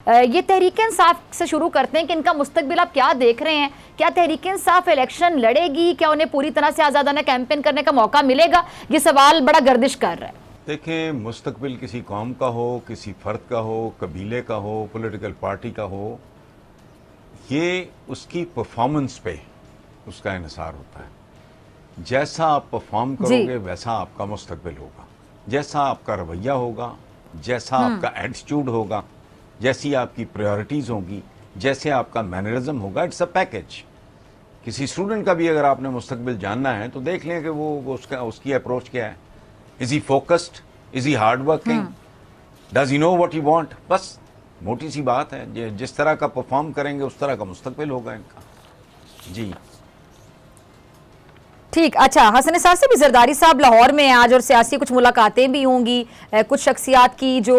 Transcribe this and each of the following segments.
یہ تحریک انصاف سے شروع کرتے ہیں کہ ان کا مستقبل آپ کیا دیکھ رہے ہیں؟ کیا تحریک انصاف الیکشن لڑے گی؟ کیا انہیں پوری طرح سے آزادانہ کیمپین کرنے کا موقع ملے گا؟ یہ سوال بڑا گردش کر رہا ہے. دیکھیں، مستقبل کسی قوم کا ہو، کسی فرد کا ہو، قبیلے کا ہو، پولیٹیکل پارٹی کا ہو، یہ اس کی پرفارمنس پہ اس کا انحصار ہوتا ہے. جیسا آپ پرفارم کرو گے ویسا آپ کا مستقبل ہوگا. جیسا آپ کا رویہ ہوگا، جیسا آپ کا ایٹیٹیوڈ ہوگا، جیسی آپ کی پریورٹیز ہوں گی، جیسے آپ کا مینرزم ہوگا. It's a package. کسی اسٹوڈنٹ کا بھی اگر آپ نے مستقبل جاننا ہے تو دیکھ لیں کہ وہ اس کی اپروچ کیا ہے. Is he focused? Is he hard working? Does he know what he want? بس موٹی سی بات ہے. جس طرح کا پرفارم کریں گے اس طرح کا مستقبل ہوگا ان کا. جی ٹھیک. اچھا، حسن نثار صاحب، زرداری صاحب لاہور میں ہیں آج اور سیاسی کچھ ملاقاتیں بھی ہوں گی، کچھ شخصیات کی جو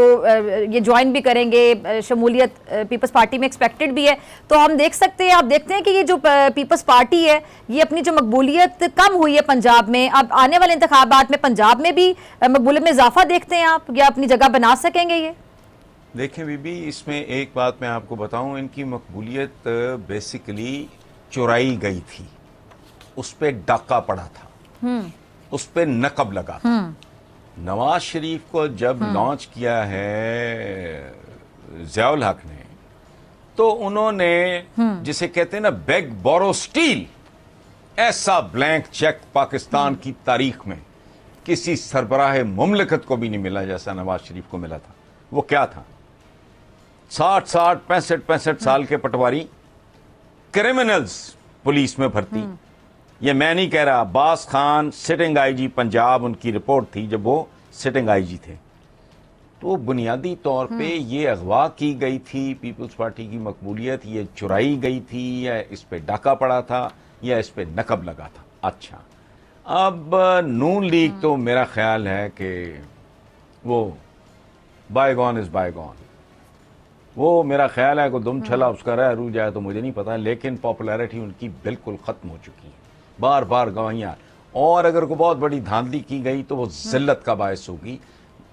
یہ جوائن بھی کریں گے، شمولیت پیپلز پارٹی میں ایکسپیکٹڈ بھی ہے. تو ہم دیکھ سکتے ہیں، آپ دیکھتے ہیں کہ یہ جو پیپلز پارٹی ہے یہ اپنی جو مقبولیت کم ہوئی ہے پنجاب میں، اب آنے والے انتخابات میں پنجاب میں بھی مقبولیت میں اضافہ دیکھتے ہیں آپ، یا اپنی جگہ بنا سکیں گے یہ؟ دیکھیں بی بی، اس میں ایک بات میں آپ کو بتاؤں، ان کی مقبولیت بیسیکلی چورائی گئی تھی. اس پہ ڈاکہ پڑا تھا، اس پہ نقب لگا تھا. نواز شریف کو جب لانچ کیا ہے ضیاء الحق نے، تو انہوں نے جسے کہتے ہیں نا بیگ بورو سٹیل، ایسا بلینک چیک پاکستان کی تاریخ میں کسی سربراہ مملکت کو بھی نہیں ملا جیسا نواز شریف کو ملا تھا. وہ کیا تھا؟ 65 سال کے پٹواری، کرمنلز پولیس میں بھرتی. یہ میں نہیں کہہ رہا، عباس خان سٹنگ آئی جی پنجاب، ان کی رپورٹ تھی جب وہ سٹنگ آئی جی تھے. تو بنیادی طور پہ یہ اغوا کی گئی تھی پیپلز پارٹی کی مقبولیت، یہ چرائی گئی تھی، یا اس پہ ڈاکہ پڑا تھا، یا اس پہ نقب لگا تھا. اچھا، اب نون لیگ تو میرا خیال ہے کہ وہ bygone is bygone. وہ میرا خیال ہے کہ دم چھلا اس کا رہ رو جائے تو مجھے نہیں پتا، لیکن پاپولیرٹی ان کی بالکل ختم ہو چکی ہے. بار بار گواہیاں، اور اگر کوئی بہت بڑی دھاندلی کی گئی تو وہ ذلت کا باعث ہوگی،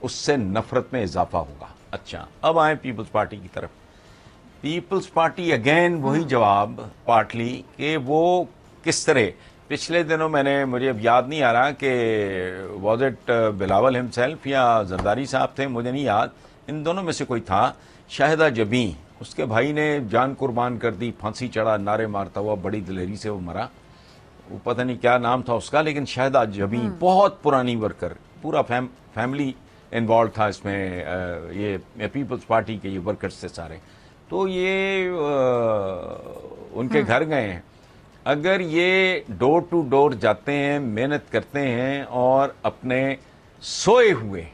اس سے نفرت میں اضافہ ہوگا. اچھا، اب آئیں پیپلز پارٹی کی طرف. پیپلز پارٹی اگین وہی جواب پارٹلی کہ وہ کس طرح پچھلے دنوں مجھے اب یاد نہیں آ رہا کہ واز اٹ بلاول ہمسیلف یا زرداری صاحب تھے، مجھے نہیں یاد، ان دونوں میں سے کوئی تھا. شاہدہ جبیں، اس کے بھائی نے جان قربان کر دی، پھانسی چڑھا، نعرے مارتا ہوا، بڑی دلیری سے وہ مرا. وہ پتہ نہیں کیا نام تھا اس کا، لیکن شاہدہ جبیں بہت پرانی ورکر، پورا فیملی انوالو تھا اس میں. یہ پیپلز پارٹی کے یہ ورکرز تھے سارے. تو یہ ان کے گھر گئے ہیں. اگر یہ ڈور ٹو ڈور جاتے ہیں، محنت کرتے ہیں اور اپنے سوئے ہوئے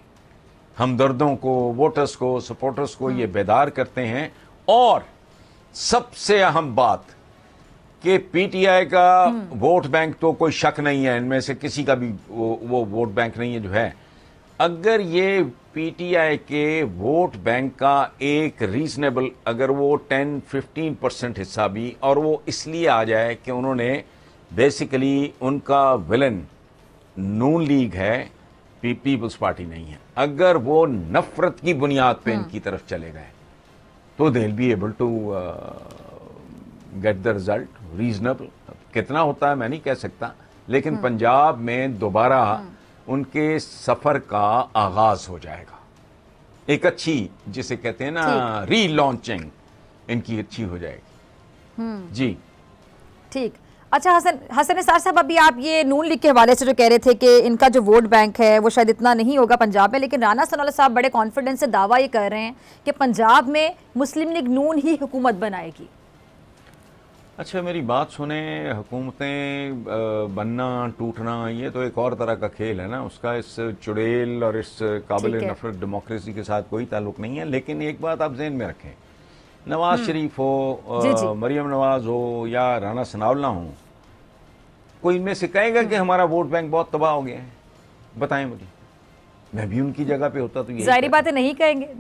ہمدردوں کو، ووٹرز کو، سپورٹرز کو یہ بیدار کرتے ہیں، اور سب سے اہم بات کہ پی ٹی آئی کا ووٹ بینک تو کوئی شک نہیں ہے، ان میں سے کسی کا بھی وہ ووٹ بینک نہیں ہے جو ہے. اگر یہ پی ٹی آئی کے ووٹ بینک کا ایک ریزنیبل، اگر وہ 10-15% حصہ بھی، اور وہ اس لیے آ جائے کہ انہوں نے بیسیکلی ان کا ولن نون لیگ ہے، پیپلز پارٹی نہیں ہے، اگر وہ نفرت کی بنیاد پہ ان کی طرف چلے گئے تو they will be able to get the result reasonable. کتنا ہوتا ہے میں نہیں کہہ سکتا، لیکن پنجاب میں دوبارہ ان کے سفر کا آغاز ہو جائے گا. ایک اچھی، جسے کہتے ہیں نا ری لانچنگ، ان کی اچھی ہو جائے گی. جی ٹھیک. اچھا حسن نثار صاحب، ابھی آپ یہ نون لیگ کے حوالے سے جو کہہ رہے تھے کہ ان کا جو ووٹ بینک ہے وہ شاید اتنا نہیں ہوگا پنجاب میں، لیکن رانا ثناءاللہ صاحب بڑے کانفیڈنس سے دعویٰ یہ کر رہے ہیں کہ پنجاب میں مسلم لیگ نون ہی حکومت بنائے گی. اچھا، میری بات سنیں، حکومتیں بننا ٹوٹنا یہ تو ایک اور طرح کا کھیل ہے نا، اس کا اس چڑیل اور اس قابل نفرت ڈیموکریسی کے ساتھ کوئی تعلق نہیں ہے. لیکن ایک بات آپ ذہن میں رکھیں، نواز شریف ہو، مریم نواز ہو، یا رانا ثناءاللہ ہوں، کوئی ان میں سے کہے گا کہ ہمارا ووٹ بینک بہت تباہ ہو گیا ہے؟ بتائیں مجھے. میں بھی ان کی جگہ پہ ہوتا تو ظاہری بات ہے نہیں کہیں گے.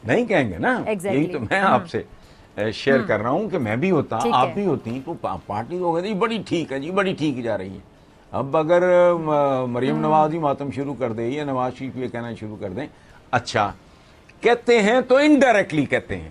نہیں کہیں گے نا. یہی تو میں آپ سے شیئر کر رہا ہوں کہ میں بھی ہوتا، آپ بھی ہوتی، تو پارٹی تو جی بڑی ٹھیک ہے، جی بڑی ٹھیک جا رہی ہے. اب اگر مریم نواز ہی ماتم شروع کر دے یا نواز شریف یہ کہنا شروع کر دیں، اچھا کہتے ہیں تو انڈائریکٹلی کہتے ہیں